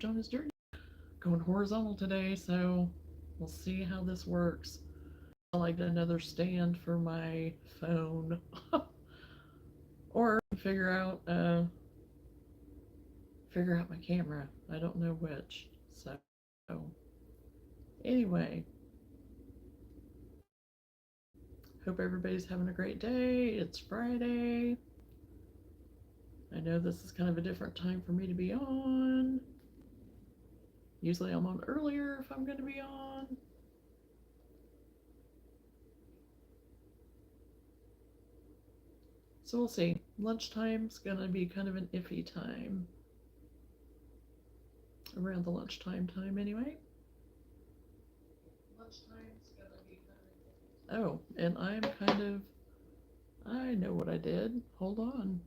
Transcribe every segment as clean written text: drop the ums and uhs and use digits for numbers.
on his journey. Going horizontal today, so we'll see how this works. I like another stand for my phone, or figure out my camera. I don't know which. So anyway, hope everybody's having a great day. It's Friday. I know this is kind of a different time for me to be on. Usually I'm on earlier if I'm going to be on. So we'll see. Lunchtime's going to be kind of an iffy time. Around the lunchtime time anyway. Oh, and I know what I did. Hold on.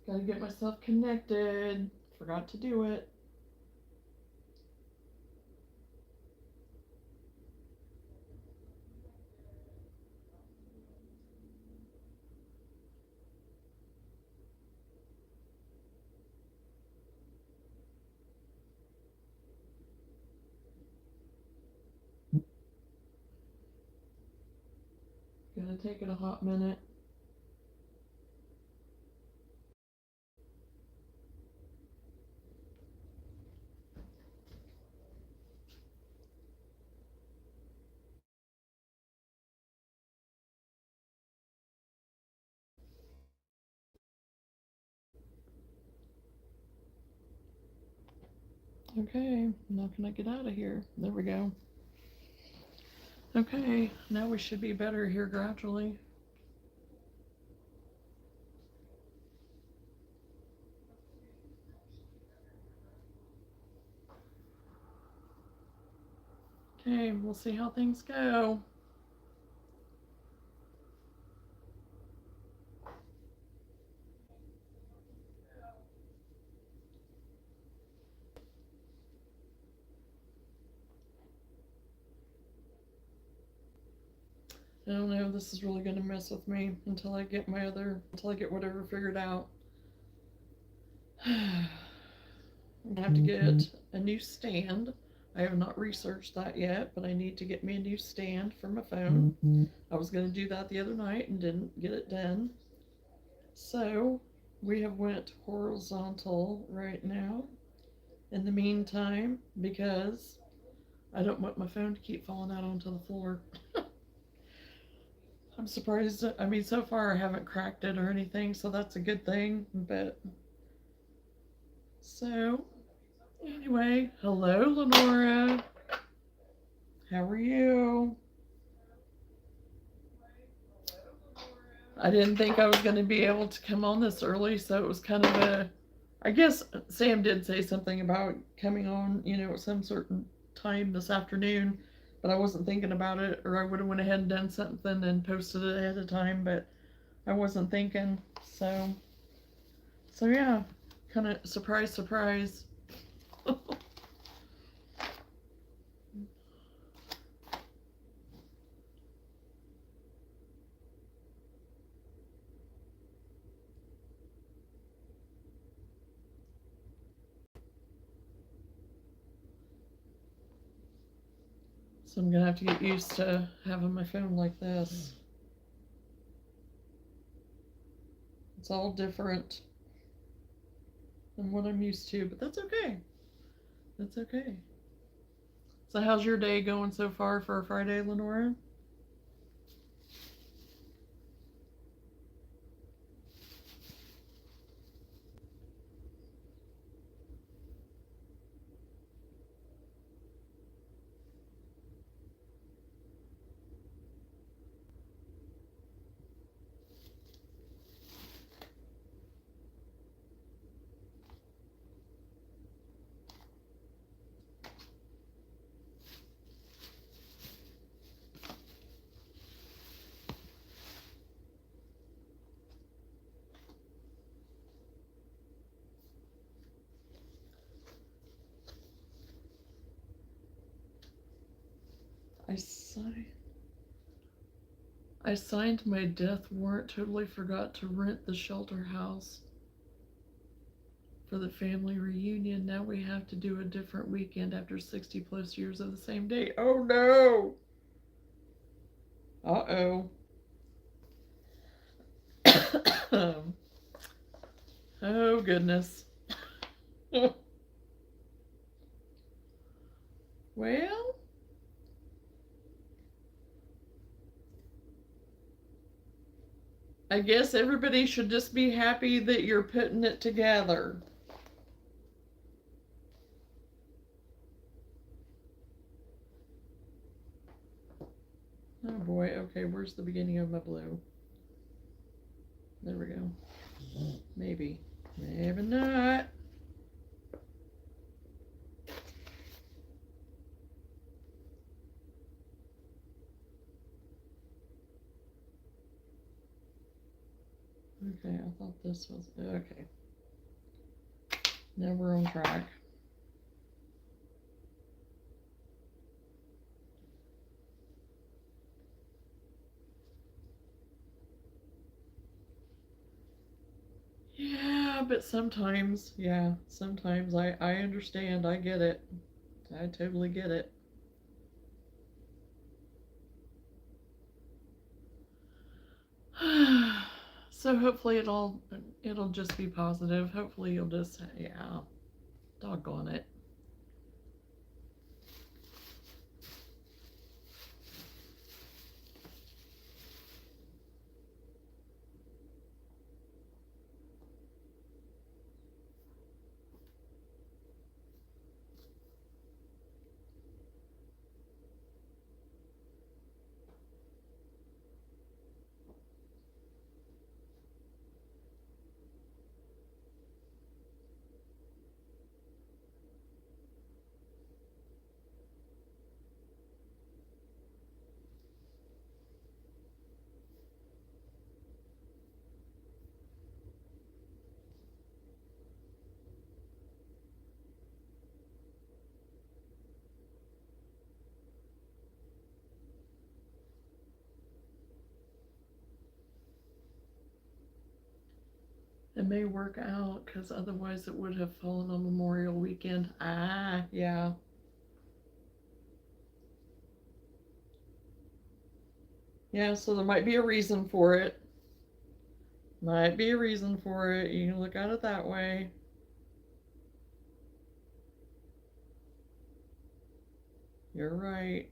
Gotta get myself connected. Forgot to do it. Gonna take it a hot minute. Okay, now can I get out of here? There we go. Okay, now we should be better here gradually. Okay, we'll see how things go. I don't know if this is really going to mess with me until I get whatever figured out. I'm going to have to get a new stand. I have not researched that yet, but I need to get me a new stand for my phone. I was going to do that the other night and didn't get it done. So we have went horizontal right now in the meantime because I don't want my phone to keep falling out onto the floor. I'm surprised. I mean, so far I haven't cracked it or anything, so that's a good thing. But so anyway, hello, Lenora. How are you? I didn't think I was going to be able to come on this early, so it was kind of a. I guess Sam did say something about coming on, at some certain time this afternoon, but I wasn't thinking about it, or I would have went ahead and done something and posted it ahead of time, but I wasn't thinking. So yeah, kind of surprise, surprise. So I'm gonna have to get used to having my phone like this. It's all different than what I'm used to, but that's okay. That's okay. So how's your day going so far for a Friday, Lenora? I signed my death warrant, totally forgot to rent the shelter house for the family reunion. Now we have to do a different weekend after 60 plus years of the same date. Oh no! Uh-oh. Oh goodness. Well, I guess everybody should just be happy that you're putting it together. Oh boy, okay, where's the beginning of my blue? There we go. Maybe. Maybe not. Okay, I thought this was okay. Now we're on track. Yeah, but sometimes, sometimes I understand. I get it. I totally get it. So hopefully it'll just be positive. Hopefully you'll just doggone it. It may work out because otherwise it would have fallen on Memorial Weekend. Ah, yeah. Yeah, so there might be a reason for it. Might be a reason for it. You can look at it that way. You're right.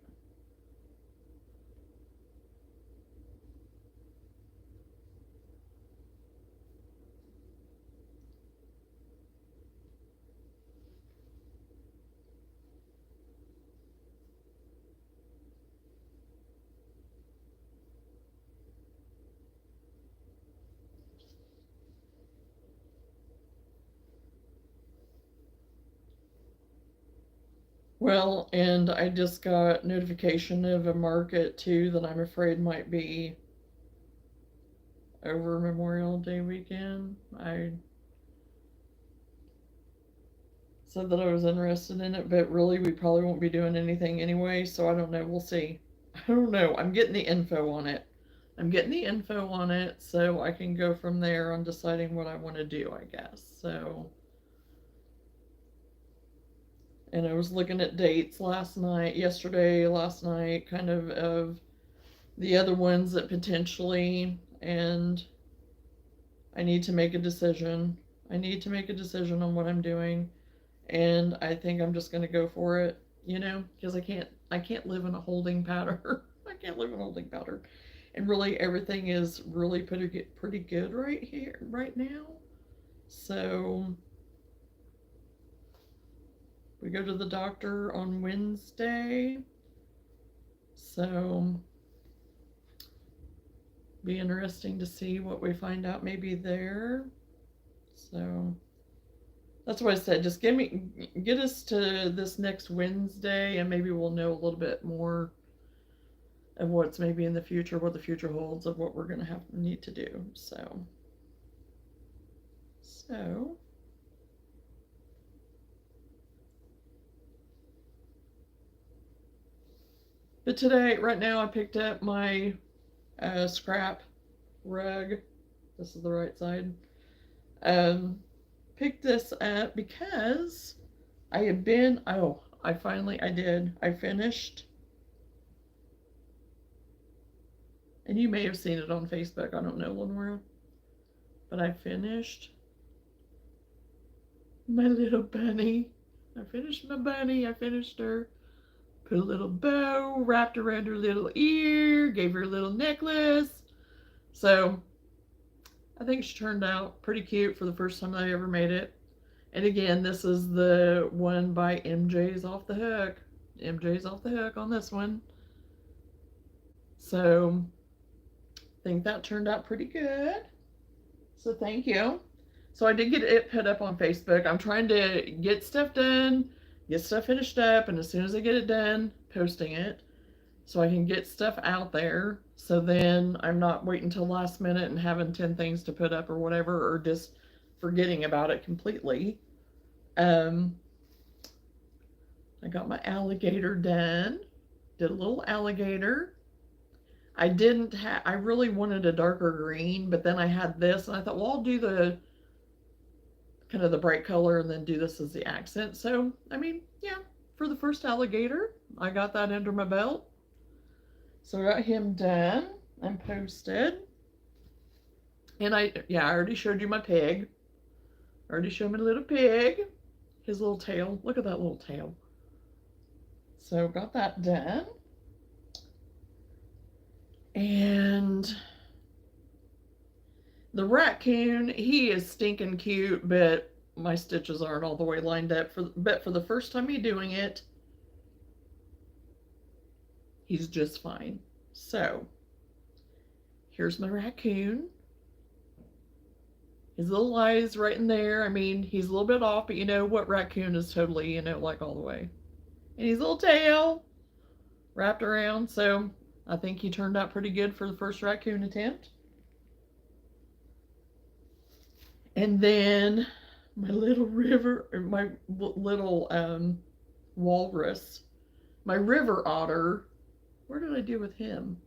Well, and I just got notification of a market too that I'm afraid might be over Memorial Day weekend. I said that I was interested in it, but really we probably won't be doing anything anyway, so I don't know. We'll see. I don't know. I'm getting the info on it. So I can go from there on deciding what I want to do, I guess. So, and I was looking at dates last night, kind of the other ones that potentially, and I need to make a decision. I need to make a decision on what I'm doing, and I think I'm just going to go for it, because I can't live in a holding pattern. I can't live in a holding pattern. And really everything is really pretty good right here right now. So we go to the doctor on Wednesday. So be interesting to see what we find out maybe there. So that's what I said. Just get us to this next Wednesday, and maybe we'll know a little bit more of what's maybe in the future, what the future holds, of what we're gonna need to do. So But today, right now, I picked up my scrap rug. This is the right side. Um, Picked this up because I had been, oh, I did. I finished, and you may have seen it on Facebook. I don't know, Lenora, but I finished my little bunny. I finished my bunny. I finished her. Put a little bow, wrapped around her little ear, gave her a little necklace. So I think she turned out pretty cute for the first time I ever made it. And again, this is the one by MJ's Off the Hook. MJ's Off the Hook on this one. So I think that turned out pretty good. So thank you. So I did get it put up on Facebook. I'm trying to get stuff done, get stuff finished up, and as soon as I get it done, posting it so I can get stuff out there. So then I'm not waiting till last minute and having 10 things to put up or whatever, or just forgetting about it completely. I got my alligator done. Did a little alligator. I really wanted a darker green, but then I had this and I thought, well, I'll do the kind of the bright color and then do this as the accent. So, I mean, yeah, for the first alligator, I got that under my belt. So I got him done and posted. And I already showed you my pig. I already showed my little pig. His little tail. Look at that little tail. So got that done. And the raccoon, he is stinking cute, but my stitches aren't all the way lined up. But for the first time me doing it, he's just fine. So here's my raccoon. His little eyes right in there. I mean, he's a little bit off, but you know what? Raccoon is totally, like all the way. And his little tail wrapped around. So I think he turned out pretty good for the first raccoon attempt. And then my little walrus, my river otter. Where did I do with him?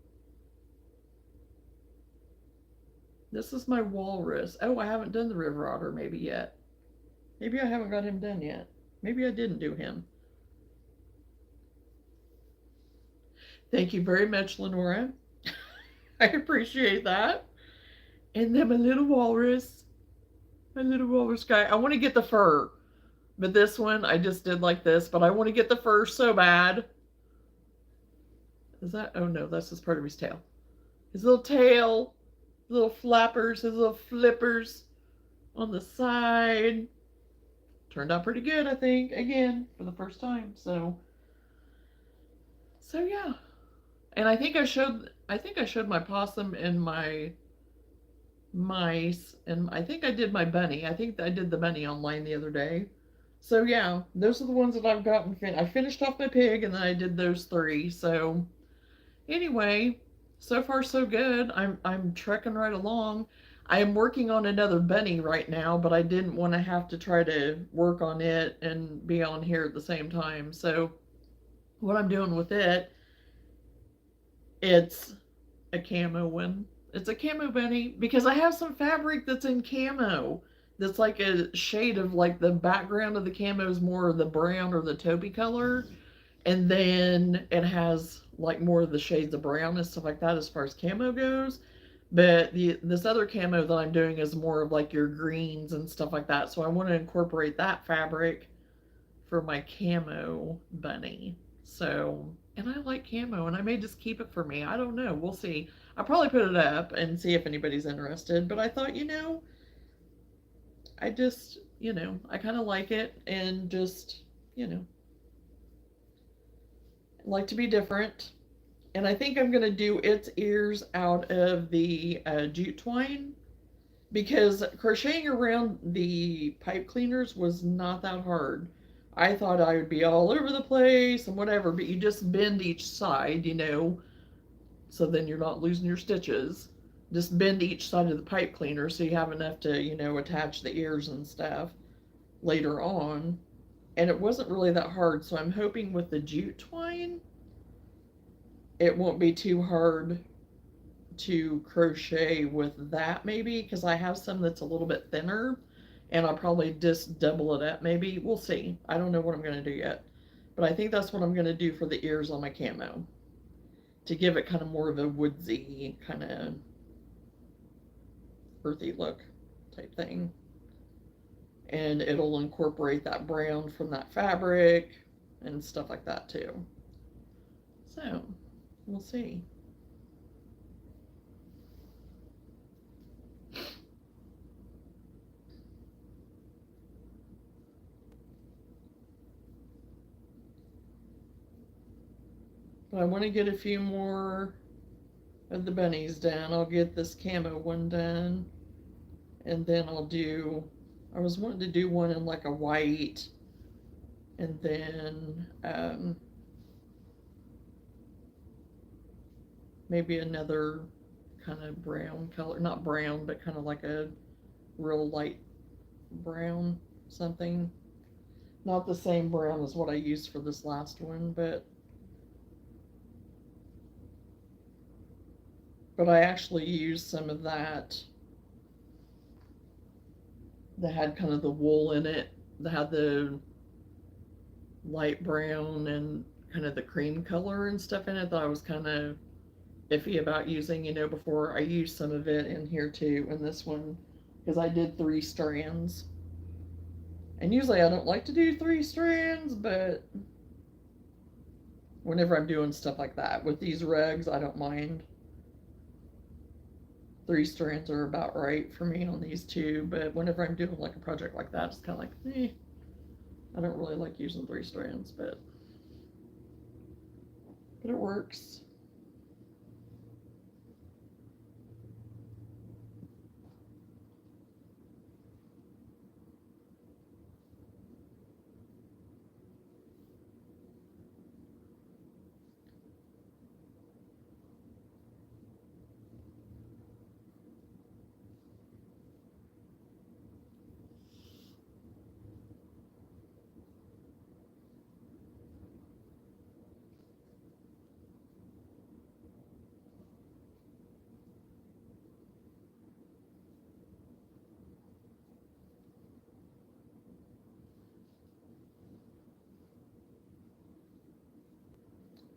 This is my walrus. Oh, I haven't done the river otter maybe yet. Maybe I haven't got him done yet. Maybe I didn't do him. Thank you very much, Lenora. I appreciate that. And then my little walrus guy. I want to get the fur, but this one I just did like this, but I want to get the fur so bad. Is that, oh no, that's just part of his tail. His little tail, little flappers, his little flippers on the side. Turned out pretty good, I think, again, for the first time. So yeah. And I think I showed my possum and my mice, and I think I did my bunny. I think I did the bunny online the other day. So yeah, those are the ones that I've gotten. I finished off my pig, and then I did those 3. So anyway, so far so good. I'm trekking right along. I am working on another bunny right now, but I didn't want to have to try to work on it and be on here at the same time. So what I'm doing with it, it's a camo one. It's a camo bunny because I have some fabric that's in camo. That's like a shade of, like, the background of the camo is more of the brown or the taupey color. And then it has like more of the shades of brown and stuff like that as far as camo goes. But this other camo that I'm doing is more of like your greens and stuff like that. So I want to incorporate that fabric for my camo bunny. So, and I like camo, and I may just keep it for me. I don't know. We'll see. I'll probably put it up and see if anybody's interested. But I thought, I just, I kind of like it, and just, like to be different. And I think I'm going to do its ears out of the jute twine, because crocheting around the pipe cleaners was not that hard. I thought I would be all over the place and whatever, but you just bend each side, so then you're not losing your stitches. Just bend each side of the pipe cleaner so you have enough to, attach the ears and stuff later on. And it wasn't really that hard, so I'm hoping with the jute twine it won't be too hard to crochet with that maybe, because I have some that's a little bit thinner, and I'll probably just double it up maybe. We'll see. I don't know what I'm going to do yet, but I think that's what I'm going to do for the ears on my camo, to give it kind of more of a woodsy, kind of earthy look type thing. And it'll incorporate that brown from that fabric and stuff like that too. So we'll see. But I want to get a few more of the bunnies done. I'll get this camo one done, and then I was wanting to do one in like a white, and then maybe another kind of brown color, not brown, but kind of like a real light brown something. Not the same brown as what I used for this last one, but I actually used some of that had kind of the wool in it, that had the light brown and kind of the cream color and stuff in it, that I was kind of iffy about using, before. I used some of it in here too, in this one, because I did 3 strands. And usually I don't like to do 3 strands, but whenever I'm doing stuff like that, with these rugs, I don't mind. 3 strands are about right for me on these two, but whenever I'm doing like a project like that, it's kind of like, I don't really like using 3 strands, but it works.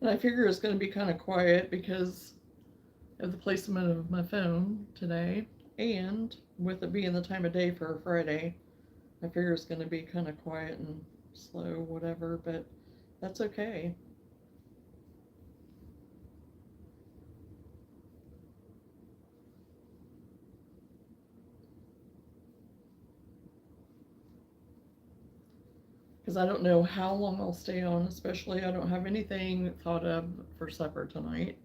And I figure it's going to be kind of quiet because of the placement of my phone today, and with it being the time of day for a Friday, I figure it's going to be kind of quiet and slow, whatever, but that's okay. Because I don't know how long I'll stay on, especially I don't have anything thought of for supper tonight.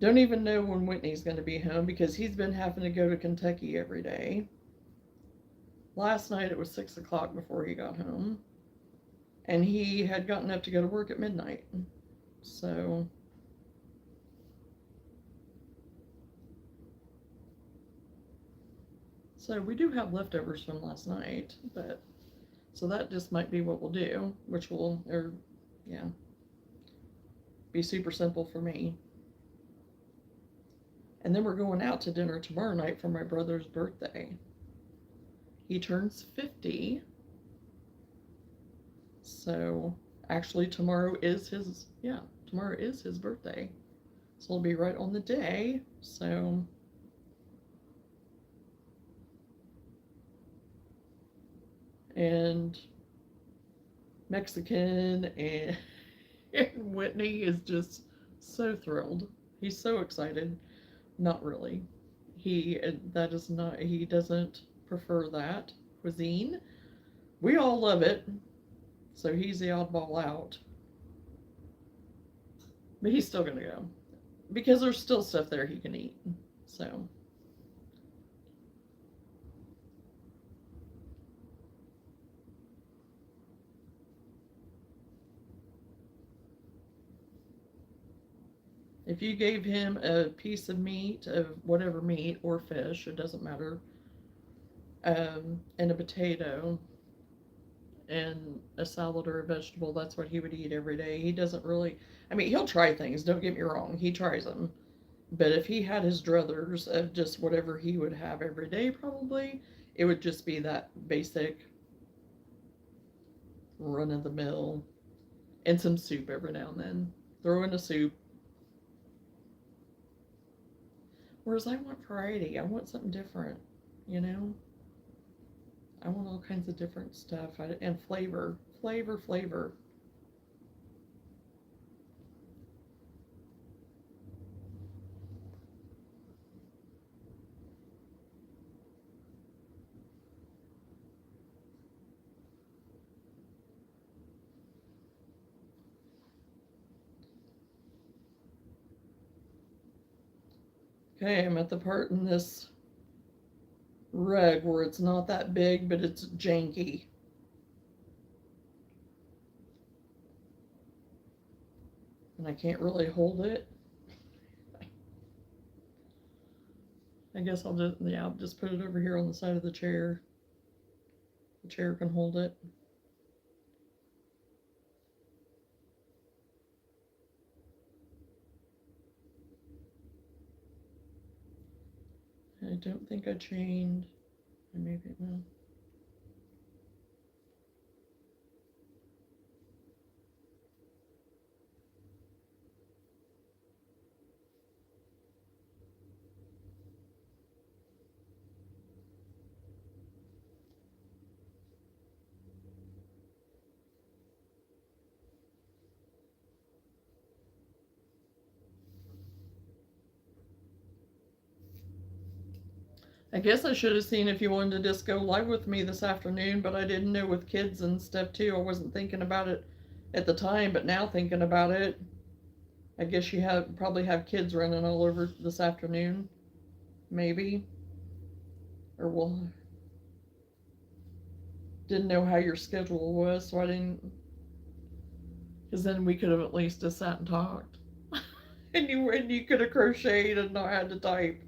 Don't even know when Whitney's going to be home because he's been having to go to Kentucky every day. Last night it was 6 o'clock before he got home, and he had gotten up to go to work at midnight. So we do have leftovers from last night, but so that just might be what we'll do, which will, yeah, be super simple for me. And then we're going out to dinner tomorrow night for my brother's birthday. He turns 50. So actually tomorrow is his birthday. So it'll be right on the day. So and Mexican and Whitney is just so thrilled. He's so excited. Not really. He doesn't prefer that cuisine. We all love it, so he's the oddball out. But he's still gonna go because there's still stuff there he can eat. So if you gave him a piece of meat, of whatever meat or fish, it doesn't matter, and a potato, and a salad or a vegetable. That's what he would eat every day. He doesn't really, I mean, he'll try things, don't get me wrong, he tries them. But if he had his druthers of just whatever he would have every day, probably, it would just be that basic run of the mill and some soup every now and then. Throw in a soup. Whereas I want variety. I want something different, you know? I want all kinds of different stuff and flavor. Flavor, flavor. Okay, I'm at the part in this rug where it's not that big, but it's janky. And I can't really hold it. I guess I'll just put it over here on the side of the chair. The chair can hold it. I don't think I chained. Maybe it will. I guess I should have seen if you wanted to just go live with me this afternoon, but I didn't know with kids and stuff too. I wasn't thinking about it at the time, but now thinking about it, I guess you have probably have kids running all over this afternoon, maybe, or well, didn't know how your schedule was, so I didn't. Because then we could have at least just sat and talked, and you could have crocheted and not had to type.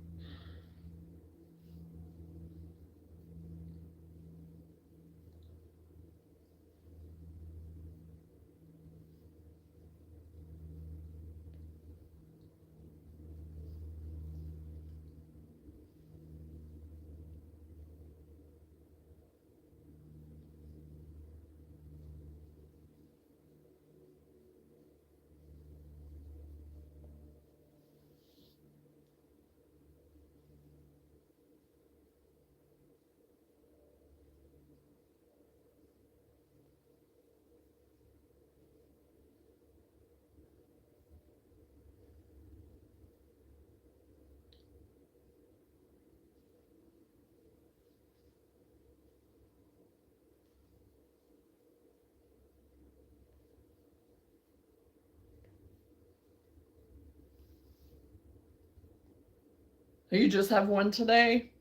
You just have one today.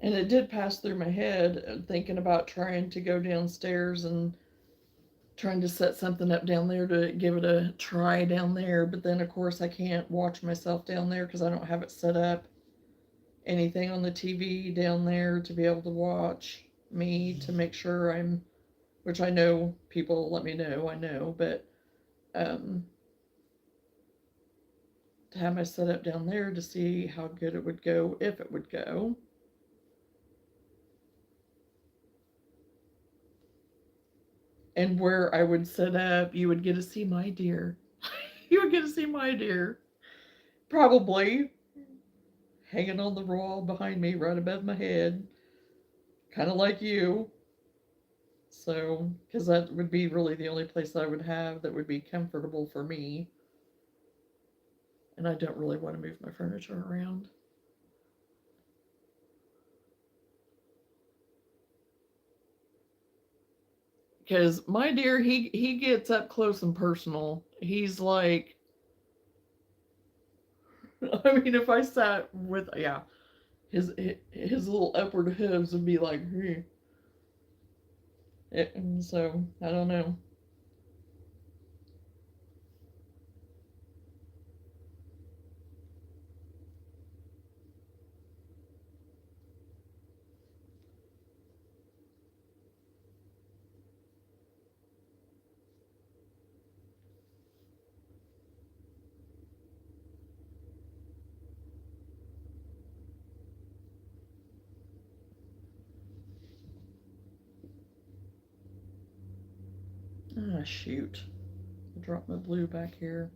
And it did pass through my head thinking about trying to go downstairs and trying to set something up down there to give it a try down there. But then, of course, I can't watch myself down there because I don't have it set up. Anything on the TV down there to be able to watch me to make sure which I know people let me know, I know, but um, to have my setup down there to see how good it would go, if it would go. And where I would set up, you would get to see my deer. You would get to see my deer. Probably hanging on the wall behind me, right above my head, kind of like you. So, because that would be really the only place I would have that would be comfortable for me. And I don't really want to move my furniture around. Because my dear, he gets up close and personal. He's like, I mean, if I sat with, yeah, his little upward hooves would be like, hmm. And so I don't know. Ah, shoot. I dropped my blue back here.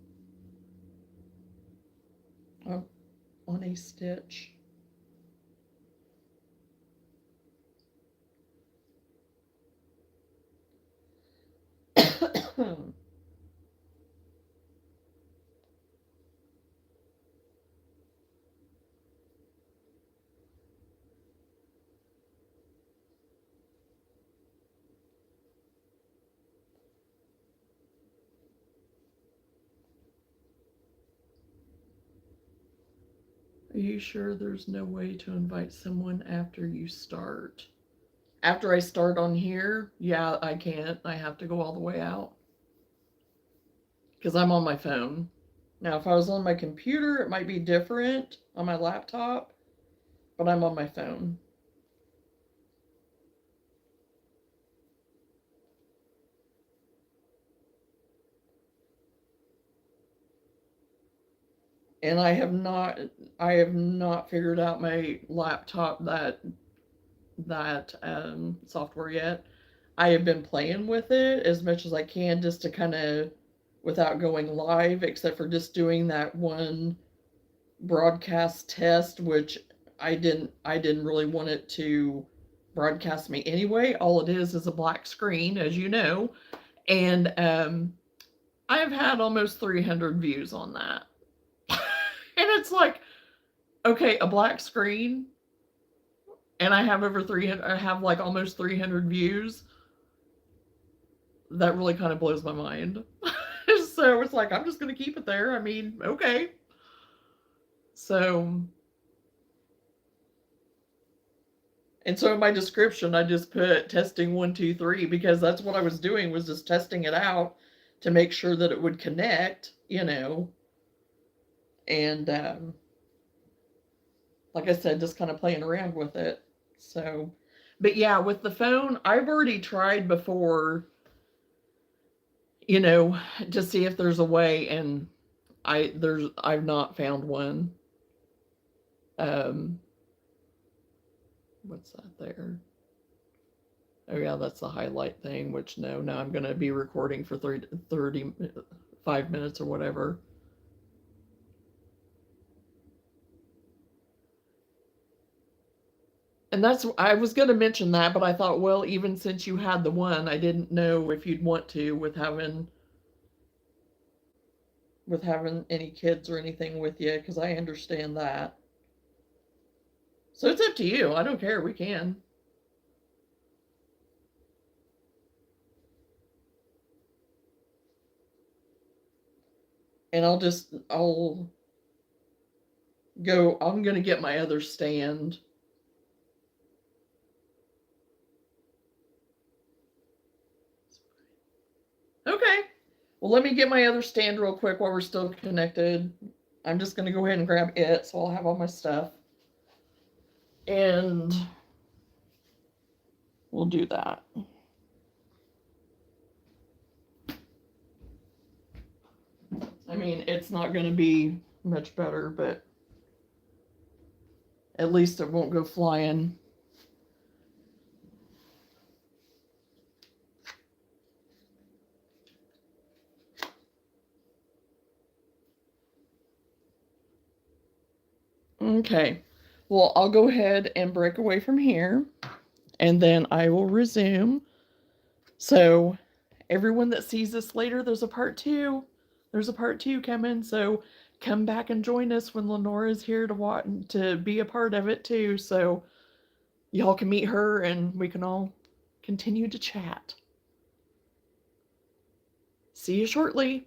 Oh, on a stitch. Are you sure there's no way to invite someone after you start? After I start on here, yeah, I can't. I have to go all the way out. Because I'm on my phone. Now, if I was on my computer, it might be different on my laptop, but I'm on my phone. And I have not figured out my laptop that software yet. I have been playing with it as much as I can just to kind of without going live, except for just doing that one broadcast test, which I didn't really want it to broadcast me anyway. All it is a black screen, as you know, and I've had almost 300 views on that, and it's like, okay, a black screen, and I have over 300. I have like almost 300 views. That really kind of blows my mind. So it's like I'm just gonna keep it there. I mean, okay. So And so in my description, I just put testing 1, 2, 3 because that's what I was doing was just testing it out to make sure that it would connect, and like I said, just kind of playing around with it. So, but yeah, with the phone, I've already tried before, you know, to see if there's a way, and I've not found one. Um, what's that there? Oh yeah, that's the highlight thing, which no, now I'm going to be recording for 35 minutes or whatever. And I was going to mention that, but I thought, well, even since you had the one, I didn't know if you'd want to with having any kids or anything with you, because I understand that. So it's up to you. I don't care. We can. And I'll go, I'm going to get my other stand. Okay. Well, let me get my other stand real quick while we're still connected. I'm just going to go ahead and grab it so I'll have all my stuff. And we'll do that. I mean, it's not going to be much better, but at least it won't go flying. Okay. Well, I'll go ahead and break away from here, and then I will resume. So, everyone that sees this later, there's a part two. There's a part two coming. So, come back and join us when Lenora's here to be a part of it too. So, y'all can meet her and we can all continue to chat. See you shortly.